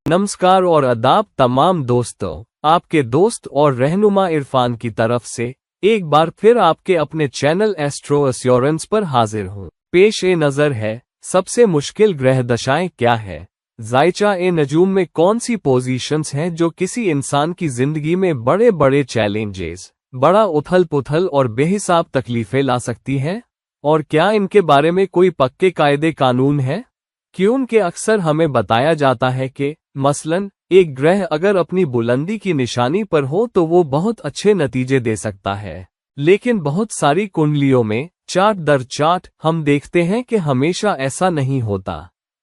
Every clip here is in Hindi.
नमस्कार और आदाब तमाम दोस्तों, आपके दोस्त और रहनुमा इरफान की तरफ से एक बार फिर आपके अपने चैनल एस्ट्रो एश्योरेंस पर हाजिर हूँ। पेश ए नज़र है सबसे मुश्किल ग्रह दशाएं क्या है। जायचा ए नजूम में कौन सी पोजीशंस हैं जो किसी इंसान की जिंदगी में बड़े बड़े चैलेंजेस, बड़ा उथल पुथल और बेहिसाब तकलीफें ला सकती हैं, और क्या इनके बारे में कोई पक्के कायदे कानून है। क्योंकि अक्सर हमें बताया जाता है कि मसलन एक ग्रह अगर अपनी बुलंदी की निशानी पर हो तो वो बहुत अच्छे नतीजे दे सकता है, लेकिन बहुत सारी कुंडलियों में चार्ट दर चार्ट हम देखते हैं कि हमेशा ऐसा नहीं होता।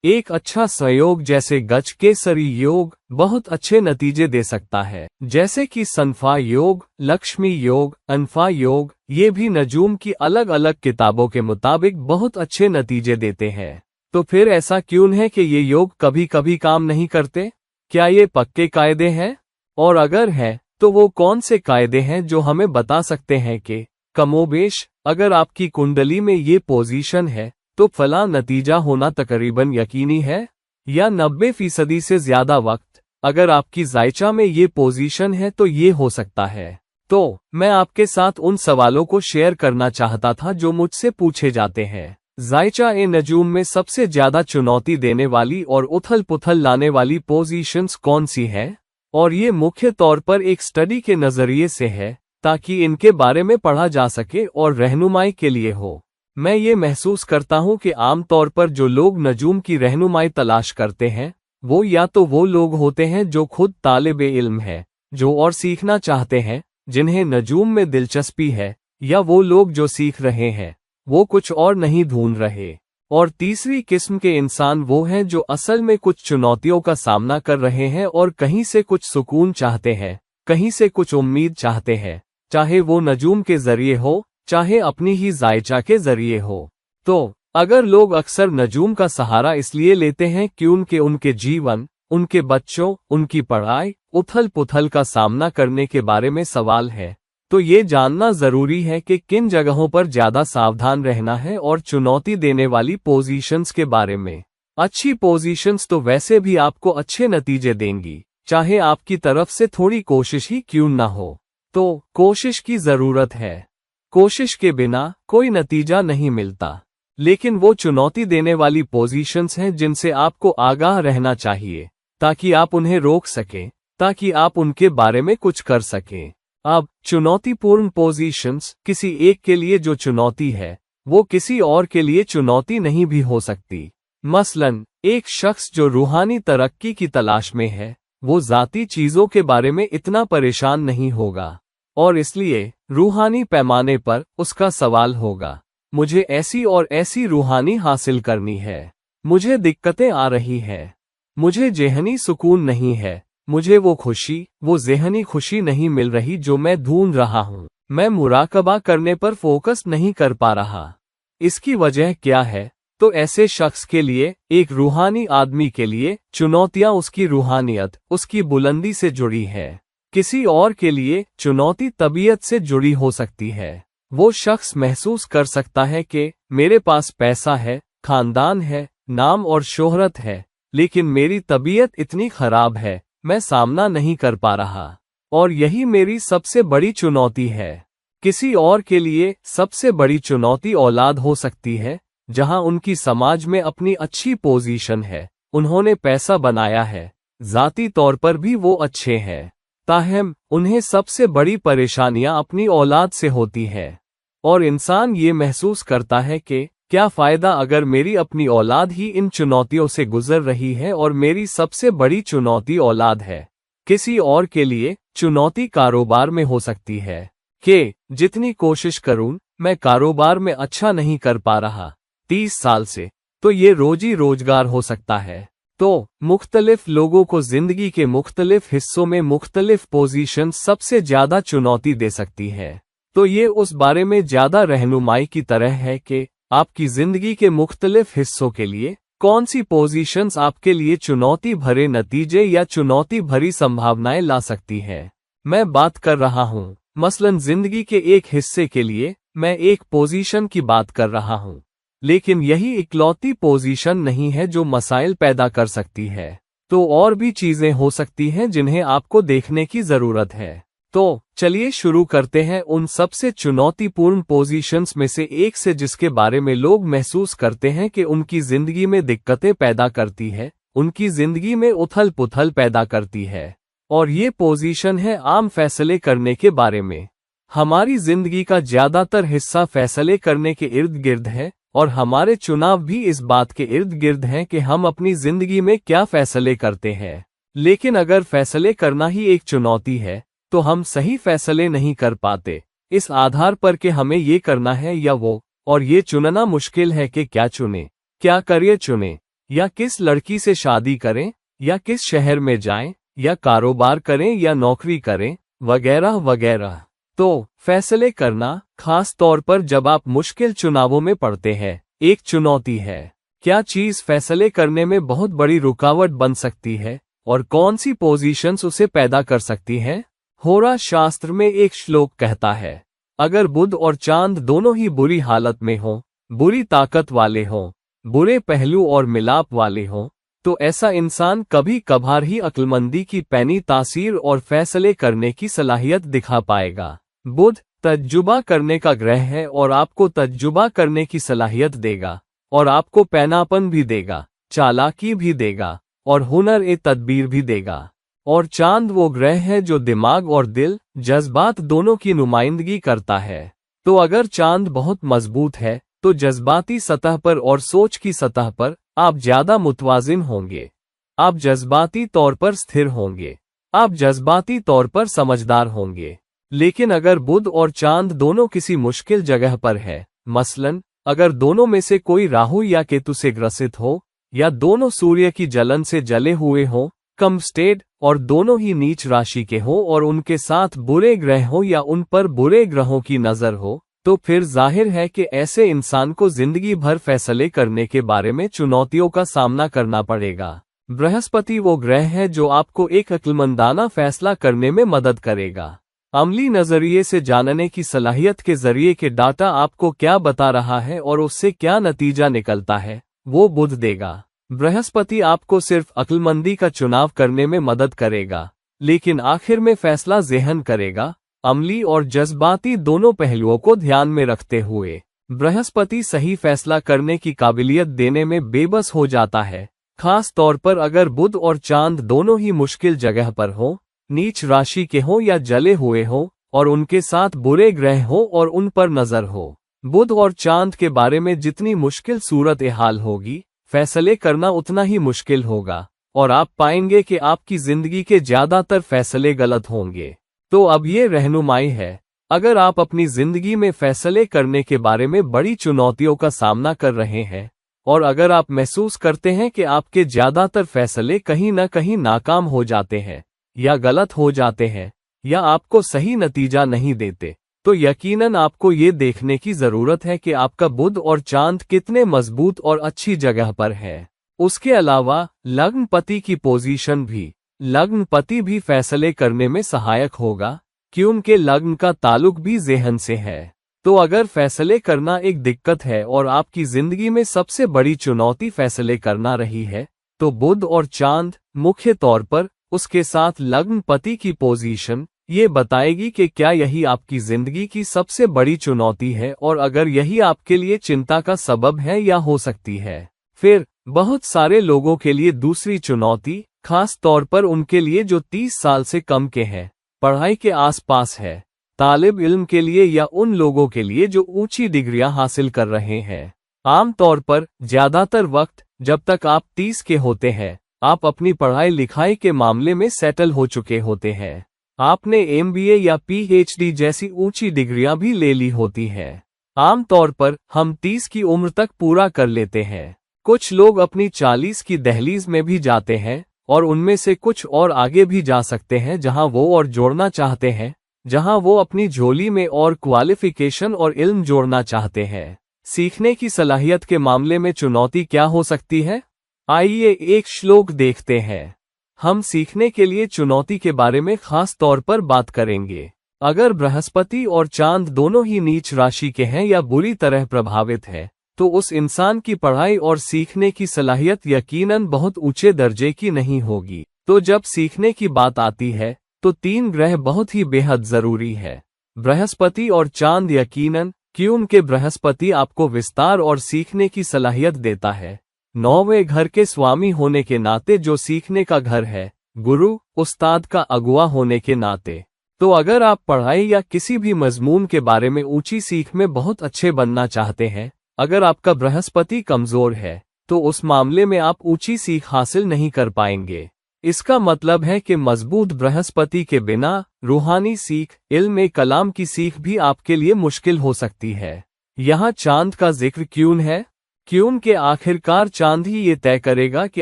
एक अच्छा संयोग जैसे गज केसरी योग बहुत अच्छे नतीजे दे सकता है, जैसे कि सनफा योग, लक्ष्मी योग, अनफा योग, ये भी नजूम की अलग अलग किताबों के मुताबिक बहुत अच्छे नतीजे देते हैं। तो फिर ऐसा क्यों है कि ये योग कभी कभी काम नहीं करते? क्या ये पक्के कायदे हैं? और अगर है तो वो कौन से कायदे हैं जो हमें बता सकते हैं कि कमोबेश अगर आपकी कुंडली में ये पोजीशन है तो फला नतीजा होना तकरीबन यकीनी है, या 90% से ज्यादा वक्त अगर आपकी जायचा में ये पोजीशन है तो ये हो सकता है। तो मैं आपके साथ उन सवालों को शेयर करना चाहता था जो मुझसे पूछे जाते हैं। जायचा ए नजूम में सबसे ज्यादा चुनौती देने वाली और उथल पुथल लाने वाली पोजीशंस कौन सी है, और ये मुख्य तौर पर एक स्टडी के नजरिए से है ताकि इनके बारे में पढ़ा जा सके और रहनुमाई के लिए हो। मैं ये महसूस करता हूँ कि आमतौर पर जो लोग नजूम की रहनुमाई तलाश करते हैं वो या तो वो लोग होते हैं जो खुद तालिबे इल्म है, जो और सीखना चाहते हैं, जिन्हें नजूम में दिलचस्पी है, या वो लोग जो सीख रहे हैं वो कुछ और नहीं ढूंढ रहे। और तीसरी किस्म के इंसान वो हैं जो असल में कुछ चुनौतियों का सामना कर रहे हैं और कहीं से कुछ सुकून चाहते हैं, कहीं से कुछ उम्मीद चाहते हैं, चाहे वो नजूम के जरिए हो चाहे अपनी ही जायचा के जरिए हो। तो अगर लोग अक्सर नजूम का सहारा इसलिए लेते हैं क्योंकि उनके जीवन, उनके बच्चों, उनकी पढ़ाई, उथल पुथल का सामना करने के बारे में सवाल है, तो ये जानना जरूरी है कि किन जगहों पर ज्यादा सावधान रहना है और चुनौती देने वाली पोजीशंस के बारे में। अच्छी पोजीशंस तो वैसे भी आपको अच्छे नतीजे देंगी, चाहे आपकी तरफ से थोड़ी कोशिश ही क्यों ना हो। तो कोशिश की जरूरत है, कोशिश के बिना कोई नतीजा नहीं मिलता, लेकिन वो चुनौती देने वाली पोजीशंस हैं जिनसे आपको आगाह रहना चाहिए ताकि आप उन्हें रोक सकें, ताकि आप उनके बारे में कुछ कर सकें। अब चुनौतीपूर्ण पोजीशंस किसी एक के लिए जो चुनौती है वो किसी और के लिए चुनौती नहीं भी हो सकती। मसलन एक शख्स जो रूहानी तरक्की की तलाश में है वो ज़ाती चीज़ों के बारे में इतना परेशान नहीं होगा, और इसलिए रूहानी पैमाने पर उसका सवाल होगा, मुझे ऐसी और ऐसी रूहानी हासिल करनी है, मुझे दिक्कतें आ रही है, मुझे ज़हनी सुकून नहीं है, मुझे वो खुशी, वो ज़हनी खुशी नहीं मिल रही जो मैं ढूंढ रहा हूँ, मैं मुराकबा करने पर फोकस नहीं कर पा रहा। इसकी वजह क्या है? तो ऐसे शख्स के लिए, एक रूहानी आदमी के लिए, चुनौतियाँ उसकी रूहानियत, उसकी बुलंदी से जुड़ी है। किसी और के लिए चुनौती तबीयत से जुड़ी हो सकती है। वो शख्स महसूस कर सकता है कि मेरे पास पैसा है, खानदान है, नाम और शोहरत है, लेकिन मेरी तबीयत इतनी खराब है, मैं सामना नहीं कर पा रहा, और यही मेरी सबसे बड़ी चुनौती है। किसी और के लिए सबसे बड़ी चुनौती औलाद हो सकती है, जहां उनकी समाज में अपनी अच्छी पोजीशन है, उन्होंने पैसा बनाया है, जाती तौर पर भी वो अच्छे हैं, ताहम उन्हें सबसे बड़ी परेशानियां अपनी औलाद से होती है। और इंसान ये महसूस करता है कि क्या फ़ायदा अगर मेरी अपनी औलाद ही इन चुनौतियों से गुजर रही है और मेरी सबसे बड़ी चुनौती औलाद है। किसी और के लिए चुनौती कारोबार में हो सकती है कि जितनी कोशिश करूं मैं कारोबार में अच्छा नहीं कर पा रहा 30 साल से, तो ये रोजी रोजगार हो सकता है। तो मुख्तलिफ लोगों को जिंदगी के मुख्तलिफ हिस्सों में मुख्तलिफ पोजीशन सबसे ज्यादा चुनौती दे सकती है। तो ये उस बारे में ज्यादा रहनुमाई की तरह है कि आपकी जिंदगी के मुख्तलिफ हिस्सों के लिए कौन सी पोजीशंस आपके लिए चुनौती भरे नतीजे या चुनौती भरी संभावनाएं ला सकती है। मैं बात कर रहा हूँ मसलन जिंदगी के एक हिस्से के लिए मैं एक पोजीशन की बात कर रहा हूँ, लेकिन यही इकलौती पोजीशन नहीं है जो मसाइल पैदा कर सकती है। तो और भी चीजें हो सकती हैं जिन्हें आपको देखने की जरूरत है। तो चलिए शुरू करते हैं उन सबसे चुनौतीपूर्ण पोजीशंस में से एक से जिसके बारे में लोग महसूस करते हैं कि उनकी जिंदगी में दिक्कतें पैदा करती है, उनकी जिंदगी में उथल पुथल पैदा करती है। और ये पोजीशन है आम फैसले करने के बारे में। हमारी जिंदगी का ज्यादातर हिस्सा फैसले करने के इर्द गिर्द है, और हमारे चुनाव भी इस बात के इर्द गिर्द हैं कि हम अपनी जिंदगी में क्या फैसले करते हैं। लेकिन अगर फैसले करना ही एक चुनौती है तो हम सही फैसले नहीं कर पाते, इस आधार पर कि हमें ये करना है या वो, और ये चुनना मुश्किल है कि क्या चुने, क्या करियर चुने, या किस लड़की से शादी करें, या किस शहर में जाएं, या कारोबार करें या नौकरी करें, वगैरह वगैरह। तो फैसले करना, खास तौर पर जब आप मुश्किल चुनावों में पड़ते हैं, एक चुनौती है। क्या चीज फैसले करने में बहुत बड़ी रुकावट बन सकती है, और कौन सी पोजीशंस उसे पैदा कर सकती हैं? होरा शास्त्र में एक श्लोक कहता है, अगर बुध और चांद दोनों ही बुरी हालत में हों, बुरी ताकत वाले हों, बुरे पहलू और मिलाप वाले हों, तो ऐसा इंसान कभी कभार ही अक्लमंदी की पैनी तासीर और फैसले करने की सलाहियत दिखा पाएगा। बुध तज्जुबा करने का ग्रह है और आपको तज्जुबा करने की सलाहियत देगा, और आपको पैनापन भी देगा, चालाकी भी देगा, और हुनर ए तदबीर भी देगा। और चांद वो ग्रह है जो दिमाग और दिल, जज्बात दोनों की नुमाइंदगी करता है। तो अगर चांद बहुत मजबूत है तो जज्बाती सतह पर और सोच की सतह पर आप ज्यादा मुतवाजिन होंगे, आप जज्बाती तौर पर स्थिर होंगे, आप जज्बाती तौर पर समझदार होंगे। लेकिन अगर बुध और चांद दोनों किसी मुश्किल जगह पर है, मसलन अगर दोनों में से कोई राहु या केतु से ग्रसित हो, या दोनों सूर्य की जलन से जले हुए हों, कम स्टेट, और दोनों ही नीच राशि के हों और उनके साथ बुरे ग्रह हो या उन पर बुरे ग्रहों की नजर हो, तो फिर जाहिर है कि ऐसे इंसान को जिंदगी भर फैसले करने के बारे में चुनौतियों का सामना करना पड़ेगा। बृहस्पति वो ग्रह है जो आपको एक अक्लमंदाना फैसला करने में मदद करेगा। अमली नजरिए से जानने की सलाहियत के जरिए के डाटा आपको क्या बता रहा है और उससे क्या नतीजा निकलता है, वो बुध देगा। बृहस्पति आपको सिर्फ अक्लमंदी का चुनाव करने में मदद करेगा, लेकिन आखिर में फैसला ज़ेहन करेगा, अमली और जज्बाती दोनों पहलुओं को ध्यान में रखते हुए। बृहस्पति सही फैसला करने की काबिलियत देने में बेबस हो जाता है, खास तौर पर अगर बुध और चांद दोनों ही मुश्किल जगह पर हों, नीच राशि के हों या जले हुए हों, और उनके साथ बुरे ग्रह हों और उन पर नजर हो। बुध और चांद के बारे में जितनी मुश्किल सूरत हाल होगी, फैसले करना उतना ही मुश्किल होगा, और आप पाएंगे कि आपकी जिंदगी के ज्यादातर फैसले गलत होंगे। तो अब ये रहनुमाई है, अगर आप अपनी जिंदगी में फैसले करने के बारे में बड़ी चुनौतियों का सामना कर रहे हैं, और अगर आप महसूस करते हैं कि आपके ज्यादातर फैसले कहीं न कहीं नाकाम हो जाते हैं, या गलत हो जाते हैं, या आपको सही नतीजा नहीं देते, तो यकीनन आपको ये देखने की जरूरत है कि आपका बुध और चांद कितने मजबूत और अच्छी जगह पर है। उसके अलावा लग्नपति की पोजीशन भी, लग्नपति भी फैसले करने में सहायक होगा, क्योंकि लग्न का ताल्लुक भी ज़हन से है। तो अगर फैसले करना एक दिक्कत है और आपकी जिंदगी में सबसे बड़ी चुनौती फैसले करना रही है, तो बुध और चांद, मुख्य तौर पर उसके साथ लग्नपति की पोजीशन, ये बताएगी कि क्या यही आपकी जिंदगी की सबसे बड़ी चुनौती है, और अगर यही आपके लिए चिंता का सबब है या हो सकती है। फिर बहुत सारे लोगों के लिए दूसरी चुनौती, खास तौर पर उनके लिए जो 30 साल से कम के हैं, पढ़ाई के आसपास है, तालिब इल्म के लिए या उन लोगों के लिए जो ऊंची डिग्रियां हासिल कर रहे हैं। आमतौर पर ज्यादातर वक्त जब तक आप 30 के होते हैं, आप अपनी पढ़ाई लिखाई के मामले में सेटल हो चुके होते हैं। आपने MBA या PhD जैसी ऊंची डिग्रियां भी ले ली होती हैं। आमतौर पर हम 30 की उम्र तक पूरा कर लेते हैं। कुछ लोग अपनी 40 की दहलीज में भी जाते हैं, और उनमें से कुछ और आगे भी जा सकते हैं जहां वो और जोड़ना चाहते हैं, जहां वो अपनी झोली में और क्वालिफिकेशन और इल्म जोड़ना चाहते हैं। सीखने की सलाहियत के मामले में चुनौती क्या हो सकती है? आइए एक श्लोक देखते हैं। हम सीखने के लिए चुनौती के बारे में खास तौर पर बात करेंगे। अगर बृहस्पति और चांद दोनों ही नीच राशि के हैं या बुरी तरह प्रभावित है, तो उस इंसान की पढ़ाई और सीखने की सलाहियत यकीनन बहुत ऊंचे दर्जे की नहीं होगी। तो जब सीखने की बात आती है तो 3 ग्रह बहुत ही बेहद जरूरी है, बृहस्पति और चांद यकीनन, क्योंकि बृहस्पति आपको विस्तार और सीखने की सलाहियत देता है। 9वें घर के स्वामी होने के नाते जो सीखने का घर है, गुरु उस्ताद का अगुवा होने के नाते। तो अगर आप पढ़ाई या किसी भी मजमून के बारे में ऊंची सीख में बहुत अच्छे बनना चाहते हैं, अगर आपका बृहस्पति कमजोर है तो उस मामले में आप ऊंची सीख हासिल नहीं कर पाएंगे। इसका मतलब है कि मजबूत बृहस्पति के बिना रूहानी सीख, इल्म कलाम की सीख भी आपके लिए मुश्किल हो सकती है। यहाँ चांद का जिक्र क्यों है? क्योंकि आखिरकार चांद ही ये तय करेगा कि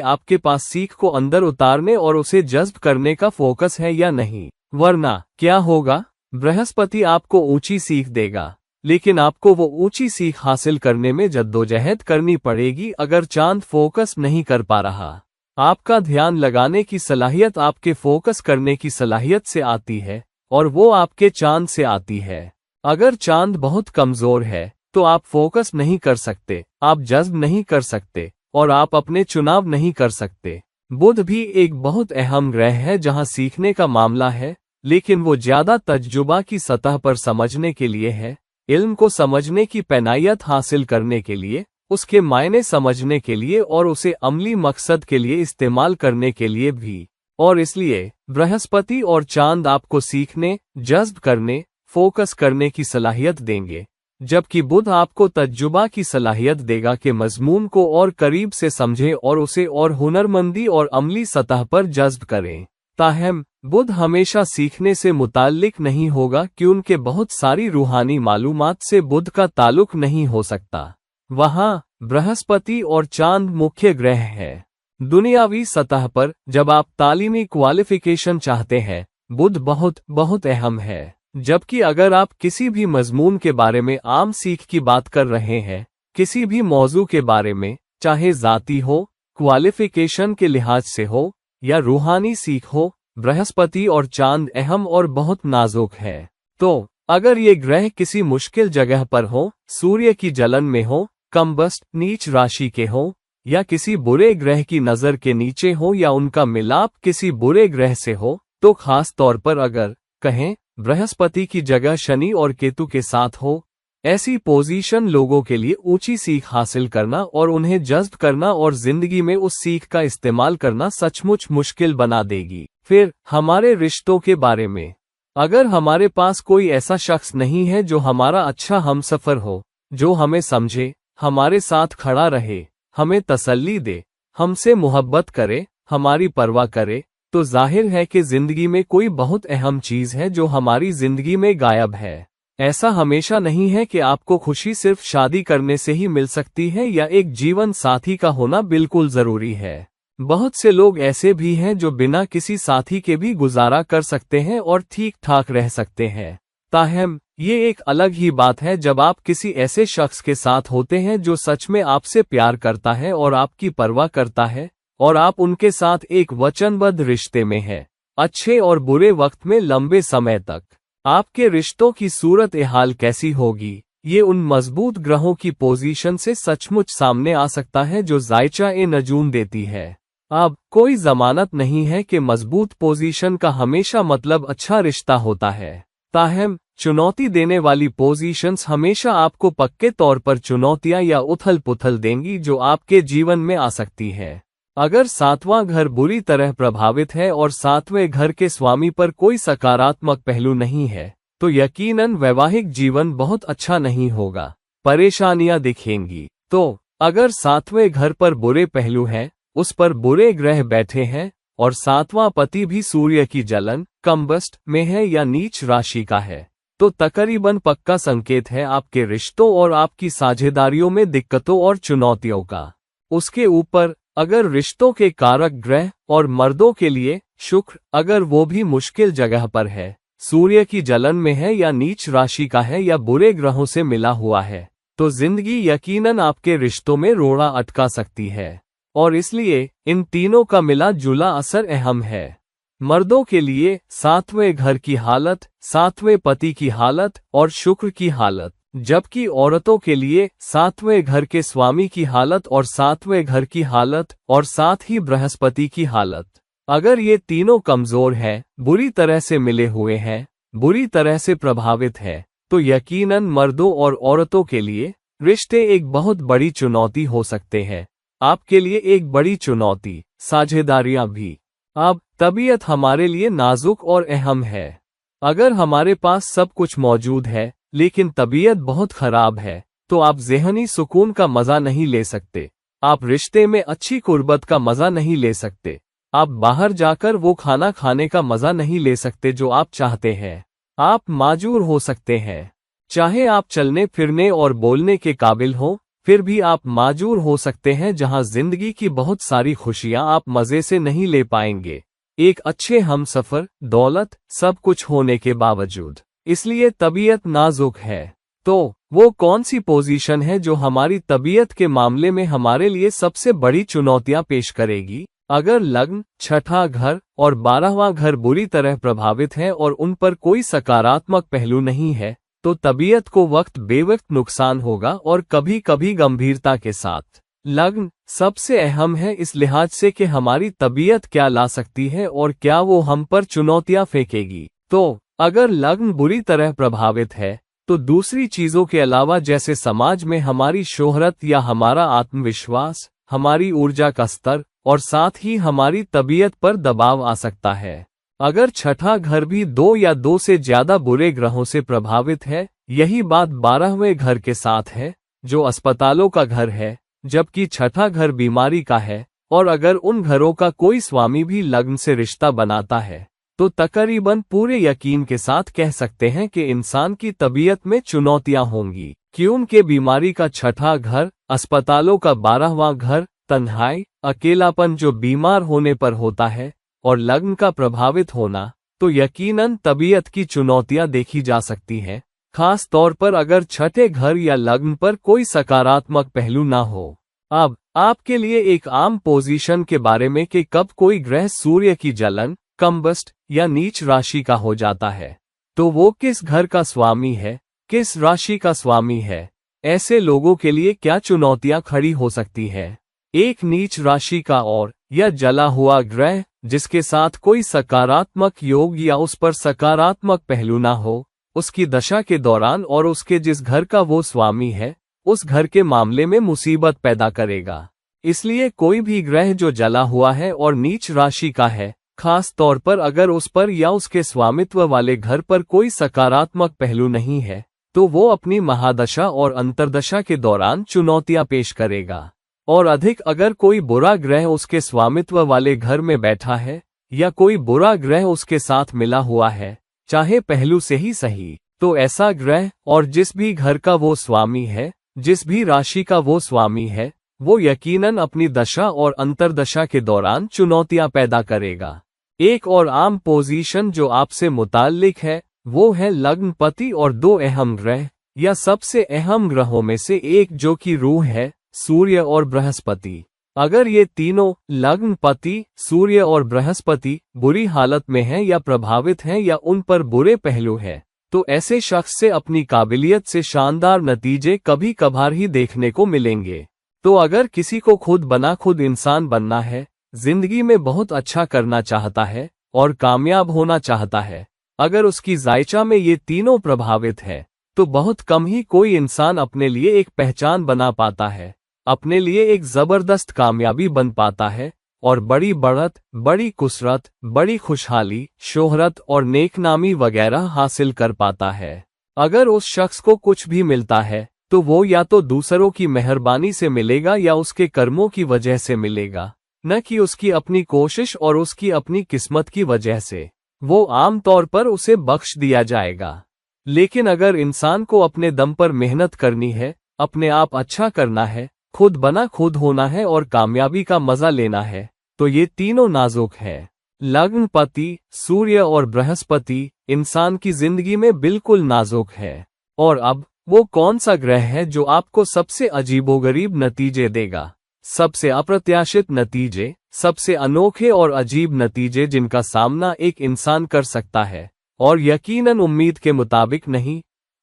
आपके पास सीख को अंदर उतारने और उसे जज्ब करने का फोकस है या नहीं। वरना क्या होगा? बृहस्पति आपको ऊंची सीख देगा, लेकिन आपको वो ऊंची सीख हासिल करने में जद्दोजहद करनी पड़ेगी अगर चांद फोकस नहीं कर पा रहा। आपका ध्यान लगाने की सलाहियत आपके फोकस करने की सलाहियत से आती है और वो आपके चांद से आती है। अगर चांद बहुत कमजोर है तो आप फोकस नहीं कर सकते, आप जज्ब नहीं कर सकते और आप अपने चुनाव नहीं कर सकते। बुध भी एक बहुत अहम ग्रह है जहां सीखने का मामला है, लेकिन वो ज्यादा तजुर्बा की सतह पर समझने के लिए है, इल्म को समझने की पैनायत हासिल करने के लिए, उसके मायने समझने के लिए और उसे अमली मकसद के लिए इस्तेमाल करने के लिए भी। और इसलिए बृहस्पति और चांद आपको सीखने, जज्ब करने, फोकस करने की सलाहियत देंगे, जबकि बुध आपको तजुर्बा की सलाहियत देगा कि मजमून को और करीब से समझें और उसे और हुनरमंदी और अमली सतह पर जज्ब करें। ताहम बुध हमेशा सीखने से मुताल्लिक नहीं होगा क्योंकि बहुत सारी रूहानी मालूमात से बुध का ताल्लुक नहीं हो सकता। वहाँ बृहस्पति और चांद मुख्य ग्रह हैं। दुनियावी सतह पर जब आप तालीमी क्वालिफिकेशन चाहते हैं, बुध बहुत बहुत अहम है। जबकि अगर आप किसी भी मजमून के बारे में आम सीख की बात कर रहे हैं, किसी भी मौजू के बारे में, चाहे जाती हो, क्वालिफिकेशन के लिहाज से हो या रूहानी सीख हो, बृहस्पति और चांद अहम और बहुत नाजुक है। तो अगर ये ग्रह किसी मुश्किल जगह पर हो, सूर्य की जलन में हो, कम्बस्ट नीच राशि के हो, या किसी बुरे ग्रह की नजर के नीचे हो, या उनका मिलाप किसी बुरे ग्रह से हो, तो खास तौर पर अगर कहें बृहस्पति की जगह शनि और केतु के साथ हो, ऐसी पोजीशन लोगों के लिए ऊंची सीख हासिल करना और उन्हें जज्ब करना और जिंदगी में उस सीख का इस्तेमाल करना सचमुच मुश्किल बना देगी। फिर हमारे रिश्तों के बारे में, अगर हमारे पास कोई ऐसा शख्स नहीं है जो हमारा अच्छा हमसफर हो, जो हमें समझे, हमारे साथ खड़ा रहे, हमें तसल्ली दे, हमसे मोहब्बत करे, हमारी परवाह करे, तो जाहिर है कि जिंदगी में कोई बहुत अहम चीज है जो हमारी जिंदगी में गायब है। ऐसा हमेशा नहीं है कि आपको खुशी सिर्फ शादी करने से ही मिल सकती है या एक जीवन साथी का होना बिल्कुल जरूरी है। बहुत से लोग ऐसे भी हैं जो बिना किसी साथी के भी गुजारा कर सकते हैं और ठीक ठाक रह सकते हैं। ताहम ये एक अलग ही बात है जब आप किसी ऐसे शख्स के साथ होते हैं जो सच में आपसे प्यार करता है और आपकी परवाह करता है और आप उनके साथ एक वचनबद्ध रिश्ते में हैं, अच्छे और बुरे वक्त में लंबे समय तक। आपके रिश्तों की सूरत हाल कैसी होगी, ये उन मजबूत ग्रहों की पोजीशन से सचमुच सामने आ सकता है जो जायचा ए नजूम देती है। अब कोई जमानत नहीं है कि मजबूत पोजीशन का हमेशा मतलब अच्छा रिश्ता होता है। ताहम चुनौती देने वाली पोजीशंस हमेशा आपको पक्के तौर पर चुनौतियां या उथल पुथल देंगी जो आपके जीवन में आ सकती है। अगर 7वां घर बुरी तरह प्रभावित है और 7वें घर के स्वामी पर कोई सकारात्मक पहलू नहीं है, तो यकीनन वैवाहिक जीवन बहुत अच्छा नहीं होगा, परेशानियां दिखेंगी। तो अगर 7वें घर पर बुरे पहलू हैं, उस पर बुरे ग्रह बैठे हैं और 7वां पति भी सूर्य की जलन, कम्बस्ट में है या नीच राशि का है, तो तकरीबन पक्का संकेत है आपके रिश्तों और आपकी साझेदारियों में दिक्कतों और चुनौतियों का। उसके ऊपर अगर रिश्तों के कारक ग्रह और मर्दों के लिए शुक्र, अगर वो भी मुश्किल जगह पर है, सूर्य की जलन में है या नीच राशि का है या बुरे ग्रहों से मिला हुआ है, तो जिंदगी यकीनन आपके रिश्तों में रोड़ा अटका सकती है। और इसलिए इन तीनों का मिला जुला असर अहम है। मर्दों के लिए 7वें घर की हालत, 7वें पति की हालत और शुक्र की हालत जबकि औरतों के लिए 7वें घर के स्वामी की हालत और 7वें घर की हालत और साथ ही बृहस्पति की हालत, अगर ये तीनों कमजोर हैं, बुरी तरह से मिले हुए हैं, बुरी तरह से प्रभावित है, तो यकीनन मर्दों और औरतों के लिए रिश्ते एक बहुत बड़ी चुनौती हो सकते हैं। आपके लिए एक बड़ी चुनौती, साझेदारियां भी। अब तबीयत हमारे लिए नाजुक और अहम है। अगर हमारे पास सब कुछ मौजूद है लेकिन तबीयत बहुत खराब है, तो आप ज़हनी सुकून का मजा नहीं ले सकते, आप रिश्ते में अच्छी कुर्बत का मजा नहीं ले सकते, आप बाहर जाकर वो खाना खाने का मजा नहीं ले सकते जो आप चाहते हैं। आप माजूर हो सकते हैं। चाहे आप चलने फिरने और बोलने के काबिल हो, फिर भी आप माजूर हो सकते हैं, जहां जिंदगी की बहुत सारी खुशियां आप मजे से नहीं ले पाएंगे, एक अच्छे हमसफर, दौलत, सब कुछ होने के बावजूद। इसलिए तबीयत नाजुक है। तो वो कौन सी पोजीशन है जो हमारी तबीयत के मामले में हमारे लिए सबसे बड़ी चुनौतियां पेश करेगी? अगर लग्न, छठा घर और 12वां घर बुरी तरह प्रभावित हैं और उन पर कोई सकारात्मक पहलू नहीं है, तो तबीयत को वक्त बेवक्त नुकसान होगा और कभी कभी गंभीरता के साथ। लग्न सबसे अहम है इस लिहाज से कि हमारी तबीयत क्या ला सकती है और क्या वो हम पर चुनौतियां फेंकेगी। तो अगर लग्न बुरी तरह प्रभावित है, तो दूसरी चीजों के अलावा जैसे समाज में हमारी शोहरत या हमारा आत्मविश्वास, हमारी ऊर्जा का स्तर और साथ ही हमारी तबीयत पर दबाव आ सकता है। अगर छठा घर भी 2 या 2 से ज्यादा बुरे ग्रहों से प्रभावित है, यही बात 12वें घर के साथ है, जो अस्पतालों का घर है, जबकि छठा घर बीमारी का है, और अगर उन घरों का कोई स्वामी भी लग्न से रिश्ता बनाता है, तो तकरीबन पूरे यकीन के साथ कह सकते हैं कि इंसान की तबीयत में चुनौतियां होंगी, क्योंकि बीमारी का छठा घर, अस्पतालों का 12वां घर, तन्हाई, अकेलापन जो बीमार होने पर होता है, और लग्न का प्रभावित होना, तो यकीनन तबीयत की चुनौतियां देखी जा सकती हैं, खास तौर पर अगर छठे घर या लग्न पर कोई सकारात्मक पहलू ना हो। अब आपके लिए एक आम पोजीशन के बारे में कि कब कोई ग्रह सूर्य की जलन, कंबस्ट या नीच राशि का हो जाता है, तो वो किस घर का स्वामी है, किस राशि का स्वामी है, ऐसे लोगों के लिए क्या चुनौतियां खड़ी हो सकती है। एक नीच राशि का और या जला हुआ ग्रह जिसके साथ कोई सकारात्मक योग या उस पर सकारात्मक पहलू ना हो, उसकी दशा के दौरान और उसके जिस घर का वो स्वामी है, उस घर के मामले में मुसीबत पैदा करेगा। इसलिए कोई भी ग्रह जो जला हुआ है और नीच राशि का है, खास तौर पर अगर उस पर या उसके स्वामित्व वाले घर पर कोई सकारात्मक पहलू नहीं है, तो वो अपनी महादशा और अंतर्दशा के दौरान चुनौतियां पेश करेगा। और अधिक अगर कोई बुरा ग्रह उसके स्वामित्व वाले घर में बैठा है या कोई बुरा ग्रह उसके साथ मिला हुआ है, चाहे पहलू से ही सही, तो ऐसा ग्रह और जिस भी घर का वो स्वामी है, जिस भी राशि का वो स्वामी है, वो यकीनन अपनी दशा और अंतर्दशा के दौरान चुनौतियां पैदा करेगा। एक और आम पोजीशन जो आपसे मुताल्लिक है, वो है लग्नपति और 2 अहम ग्रह या सबसे अहम ग्रहों में से एक जो कि रूह है, सूर्य और बृहस्पति। अगर ये तीनों लग्नपति, सूर्य और बृहस्पति बुरी हालत में हैं या प्रभावित हैं या उन पर बुरे पहलू हैं, तो ऐसे शख्स से अपनी काबिलियत से शानदार नतीजे कभी कभार ही देखने को मिलेंगे। तो अगर किसी को खुद बना खुद इंसान बनना है, जिंदगी में बहुत अच्छा करना चाहता है और कामयाब होना चाहता है, अगर उसकी जायचा में ये तीनों प्रभावित है, तो बहुत कम ही कोई इंसान अपने लिए एक पहचान बना पाता है, अपने लिए एक जबरदस्त कामयाबी बन पाता है और बड़ी बढ़त, बड़ी कुसरत, बड़ी खुशहाली, शोहरत और नेकनामी वगैरह हासिल कर पाता है। अगर उस शख्स को कुछ भी मिलता है, तो वो या तो दूसरों की मेहरबानी से मिलेगा या उसके कर्मों की वजह से मिलेगा, न कि उसकी अपनी कोशिश और उसकी अपनी किस्मत की वजह से। वो आम तौर पर उसे बख्श दिया जाएगा। लेकिन अगर इंसान को अपने दम पर मेहनत करनी है, अपने आप अच्छा करना है, खुद बना खुद होना है और कामयाबी का मजा लेना है, तो ये तीनों नाजुक है। लग्नपति, सूर्य और बृहस्पति इंसान की जिंदगी में बिल्कुल नाजुक है। और अब वो कौन सा ग्रह है जो आपको सबसे अजीबोगरीब नतीजे देगा, सबसे अप्रत्याशित नतीजे, सबसे अनोखे और अजीब नतीजे जिनका सामना एक इंसान कर सकता है और यकीनन उम्मीद के मुताबिक नहीं,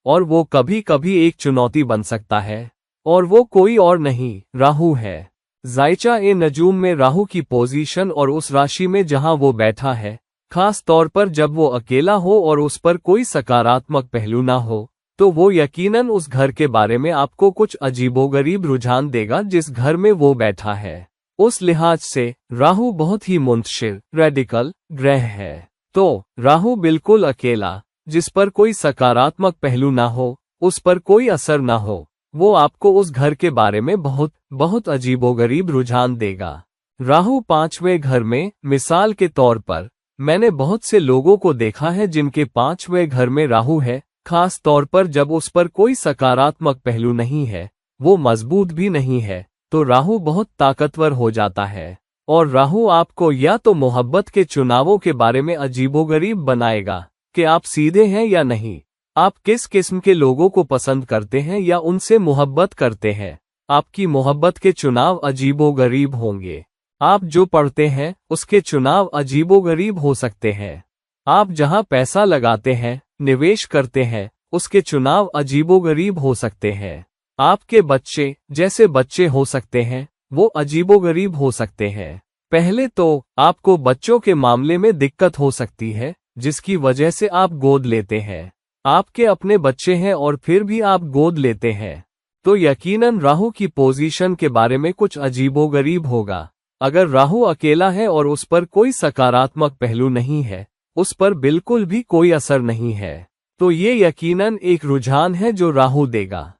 और वो कभी कभी एक चुनौती बन सकता है, और वो कोई और नहीं राहु है। जायचा ए नजूम में राहु की पोजीशन और उस राशि में जहां वो बैठा है, खास तौर पर जब वो अकेला हो और उस पर कोई सकारात्मक पहलू ना हो, तो वो यकीनन उस घर के बारे में आपको कुछ अजीबोगरीब रुझान देगा जिस घर में वो बैठा है। उस लिहाज से राहु बहुत ही मुंतशिर रेडिकल ग्रह है। तो राहु बिल्कुल अकेला, जिस पर कोई सकारात्मक पहलू ना हो, उस पर कोई असर ना हो, वो आपको उस घर के बारे में बहुत बहुत अजीबोगरीब रुझान देगा। राहु 5वें घर में, मिसाल के तौर पर मैंने बहुत से लोगों को देखा है जिनके 5वें घर में राहु है, खास तौर पर जब उस पर कोई सकारात्मक पहलू नहीं है, वो मजबूत भी नहीं है, तो राहु बहुत ताकतवर हो जाता है। और राहु आपको या तो मोहब्बत के चुनावों के बारे में अजीबोगरीब बनाएगा कि आप सीधे हैं या नहीं, आप किस किस्म के लोगों को पसंद करते हैं या उनसे मोहब्बत करते हैं। आपकी मोहब्बत के चुनाव अजीबोगरीब होंगे। आप जो पढ़ते हैं उसके चुनाव अजीबोगरीब हो सकते हैं। आप जहां पैसा लगाते हैं, निवेश करते हैं, उसके चुनाव अजीबोगरीब हो सकते हैं। आपके बच्चे जैसे बच्चे हो सकते हैं, वो अजीबोगरीब हो सकते हैं। पहले तो आपको बच्चों के मामले में दिक्कत हो सकती है, जिसकी वजह से आप गोद लेते हैं। आपके अपने बच्चे हैं और फिर भी आप गोद लेते हैं, तो यकीनन राहु की पोजीशन के बारे में कुछ अजीबोगरीब होगा। अगर राहु अकेला है और उस पर कोई सकारात्मक पहलू नहीं है, उस पर बिल्कुल भी कोई असर नहीं है, तो ये यकीनन एक रुझान है जो राहु देगा।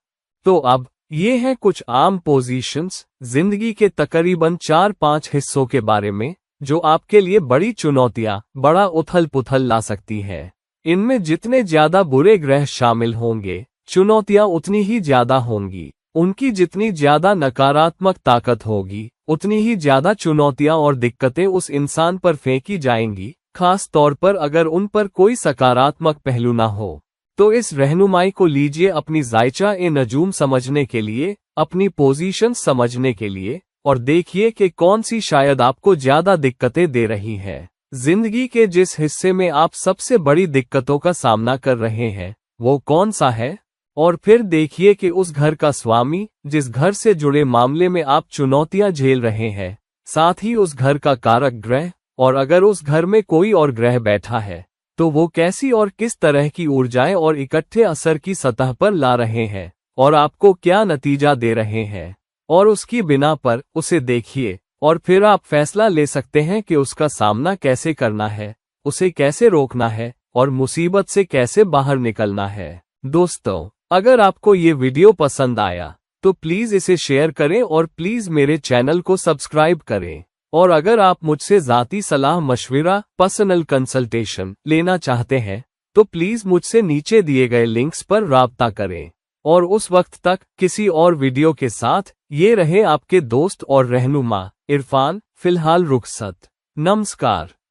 तो अब ये हैं कुछ आम पोजीशंस जिंदगी के तकरीबन 4-5 हिस्सों के बारे में, जो आपके लिए बड़ी चुनौतियां, बड़ा उथल पुथल ला सकती है। इनमें जितने ज्यादा बुरे ग्रह शामिल होंगे, चुनौतियां उतनी ही ज्यादा होंगी। उनकी जितनी ज्यादा नकारात्मक ताकत होगी, उतनी ही ज्यादा चुनौतियां और दिक्कतें उस इंसान पर फेंकी जाएंगी, खास तौर पर अगर उन पर कोई सकारात्मक पहलू ना हो। तो इस रहनुमाई को लीजिए अपनी जायचा ए नजूम समझने के लिए, अपनी पोजीशन समझने के लिए, और देखिए कि कौन सी शायद आपको ज्यादा दिक्कतें दे रही है। जिंदगी के जिस हिस्से में आप सबसे बड़ी दिक्कतों का सामना कर रहे हैं, वो कौन सा है, और फिर देखिए कि उस घर का स्वामी, जिस घर से जुड़े मामले में आप चुनौतियां झेल रहे हैं, साथ ही उस घर का कारक ग्रह, और अगर उस घर में कोई और ग्रह बैठा है, तो वो कैसी और किस तरह की ऊर्जाएं और इकट्ठे असर की सतह पर ला रहे हैं, और आपको क्या नतीजा दे रहे हैं, और उसकी बिना पर उसे देखिए, और फिर आप फैसला ले सकते हैं कि उसका सामना कैसे करना है, उसे कैसे रोकना है, और मुसीबत से कैसे बाहर निकलना है। दोस्तों, अगर आपको ये वीडियो पसंद आया, तो प्लीज इसे शेयर करें और प्लीज मेरे चैनल को सब्सक्राइब करें। और अगर आप मुझसे ज़ाती सलाह मशविरा, पर्सनल कंसल्टेशन लेना चाहते हैं, तो प्लीज मुझसे नीचे दिए गए लिंक्स पर राब्ता करें। और उस वक्त तक किसी और वीडियो के साथ ये रहे आपके दोस्त और रहनुमा इरफान। फिलहाल रुखसत। नमस्कार।